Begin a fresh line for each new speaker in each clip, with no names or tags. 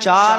4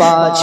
5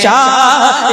4